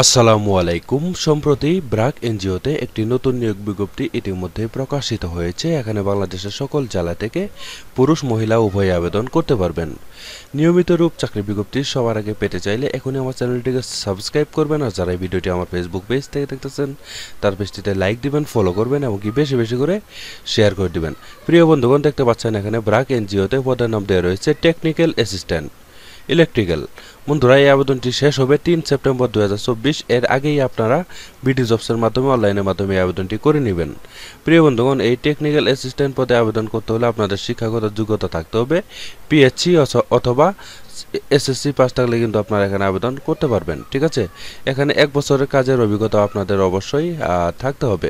আসসালামু আলাইকুম। সম্প্রতি ব্র্যাক এনজিওতে একটি নতুন নিয়োগ বিজ্ঞপ্তি ইতিমধ্যে প্রকাশিত হয়েছে। এখানে বাংলাদেশের সকল জেলা থেকে পুরুষ মহিলা উভয়ে আবেদন করতে পারবেন। নিয়মিত রূপ চাকরি বিজ্ঞপ্তি সবার আগে পেতে চাইলে এখনই আমার চ্যানেলটিকে সাবস্ক্রাইব করবেন, আর যারা এই ভিডিওটি আমার ফেসবুক পেজ থেকে দেখতেছেন তার পেজটিতে লাইক দিবেন, ফলো করবেন এবং কি বেশি বেশি করে শেয়ার করে দিবেন। প্রিয় বন্ধুগণ, দেখতে পাচ্ছেন এখানে ব্র্যাক এনজিওতে পদের নাম দেওয়া রয়েছে টেকনিক্যাল অ্যাসিস্ট্যান্ট ইলেকট্রিক্যাল। বন্ধুরা, এই আবেদনটি শেষ হবে 3 সেপ্টেম্বর 2024। এর আগেই আপনারা বিডি জবসের মাধ্যমে অনলাইনের মাধ্যমে আবেদনটি করে নেবেন। প্রিয় বন্ধুগণ, এই টেকনিক্যাল অ্যাসিস্ট্যান্ট পদে আবেদন করতে হলে আপনাদের শিক্ষাগত যোগ্যতা থাকতে হবে পিএইচসি অথবা এসএসসি পাস থাকলে কিন্তু আপনারা এখানে আবেদন করতে পারবেন। ঠিক আছে, এখানে 1 বছরের কাজের অভিজ্ঞতা আপনাদের অবশ্যই থাকতে হবে।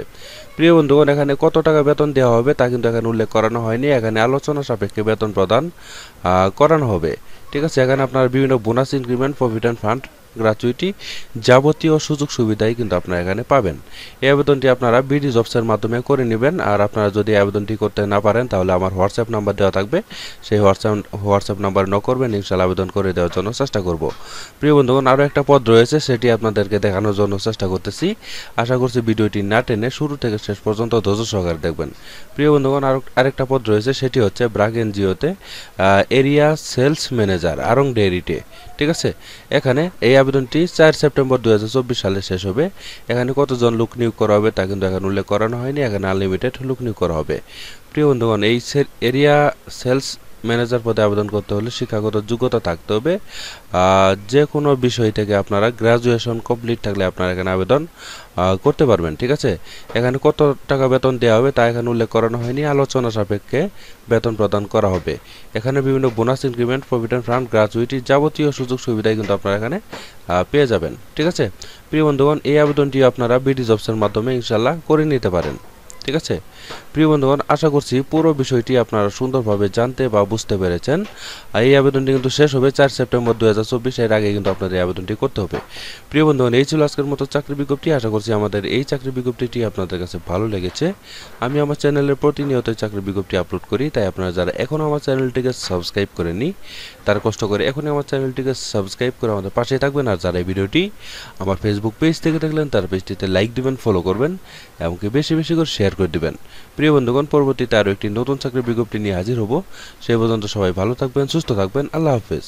প্রিয় বন্ধুগণ, এখানে কত টাকা বেতন দেওয়া হবে তা কিন্তু এখানে উল্লেখ করানো হয়নি। এখানে আলোচনা সাপেক্ষে বেতন প্রদান করানো হবে। ঠিক আছে, এখানে আপনার বিভিন্ন bonus, increment, provident fund, gratuity, যাবতীয় সুযোগ সুবিধাই কিন্তু আপনারা এখানে পাবেন। এই আবেদনটি আপনারা বিডি জবসের মাধ্যমে করে নেবেন। আর আপনারা যদি আবেদনটি করতে না পারেন তাহলে আমার হোয়াটসঅ্যাপ নাম্বার দেওয়া থাকবে, সেই হোয়াটসঅ্যাপ নাম্বার নক করবেন, ইনশাআল্লাহ আবেদন করে দেওয়ার জন্য চেষ্টা করব। প্রিয় বন্ধুগণ, আরও একটা পদ রয়েছে, সেটি আপনাদেরকে দেখানোর জন্য চেষ্টা করতেছি। আশা করছি ভিডিওটি না টেনে শুরু থেকে শেষ পর্যন্ত ধৈর্য সহকারে দেখবেন। প্রিয় বন্ধুগণ, আরেকটা পদ রয়েছে, সেটি হচ্ছে ব্র্যাক এনজিওতে এরিয়া সেলস ম্যানেজার আড়ং ডেইরিতে। ঠিক আছে, এখানে এই আবেদনটি 4 সেপ্টেম্বর 2024 সালে শেষ হবে। এখানে কতজন লোক নিয়োগ করা হবে তা কিন্তু এখানে উল্লেখ করানো হয়নি। এখানে আনলিমিটেড লোক নিয়োগ করা হবে। প্রিয় বন্ধুগণ, এই এরিয়া সেলস ম্যানেজার পদে আবেদন করতে হলে শিক্ষাগত যোগ্যতা থাকতে হবে। যে কোনো বিষয় থেকে আপনারা গ্র্যাজুয়েশন কমপ্লিট থাকলে আপনারা এখানে আবেদন করতে পারবেন। ঠিক আছে, এখানে কত টাকা বেতন দেওয়া হবে তা এখানে উল্লেখ করানো হয়নি। আলোচনা সাপেক্ষে বেতন প্রদান করা হবে। এখানে বিভিন্ন bonus, increment, provident fund, gratuity, যাবতীয় সুযোগ সুবিধাই কিন্তু আপনারা এখানে পেয়ে যাবেন। ঠিক আছে, প্রিয় বন্ধুগণ, এই আবেদনটি আপনারা বিডি জবসের মাধ্যমে ইনশাল্লাহ করে নিতে পারেন। ঠিক আছে, প্রিয় বন্ধুগণ, আশা করছি পুরো বিষয়টি আপনারা সুন্দরভাবে জানতে বা বুঝতে পেরেছেন। এই আবেদনটি কিন্তু শেষ হবে 4 সেপ্টেম্বর 2024। এর আগে কিন্তু আপনাদের এই আবেদনটি করতে হবে। প্রিয় বন্ধুগণ, এই ছিল আজকের মতো চাকরি বিজ্ঞপ্তি। আশা করছি আমাদের এই চাকরি বিজ্ঞপ্তিটি আপনাদের কাছে ভালো লেগেছে। আমি আমার চ্যানেলে প্রতিনিয়ত চাকরি বিজ্ঞপ্তি আপলোড করি, তাই আপনারা যারা এখনও আমার চ্যানেলটিকে সাবস্ক্রাইব করেননি তারা কষ্ট করে এখনই আমার চ্যানেলটিকে সাবস্ক্রাইব করে আমাদের পাশে থাকবেন। আর যারা এই ভিডিওটি আমার ফেসবুক পেজ থেকে দেখলেন তার পেজটিতে লাইক দিবেন, ফলো করবেন এবং বেশি বেশি করে শেয়ার করে দিবেন। প্রিয় বন্ধুগণ, পরবর্তীতে আরও একটি নতুন চাকরির বিজ্ঞপ্তি নিয়ে হাজির হব। সেই পর্যন্ত সবাই ভালো থাকবেন, সুস্থ থাকবেন। আল্লাহ হাফেজ।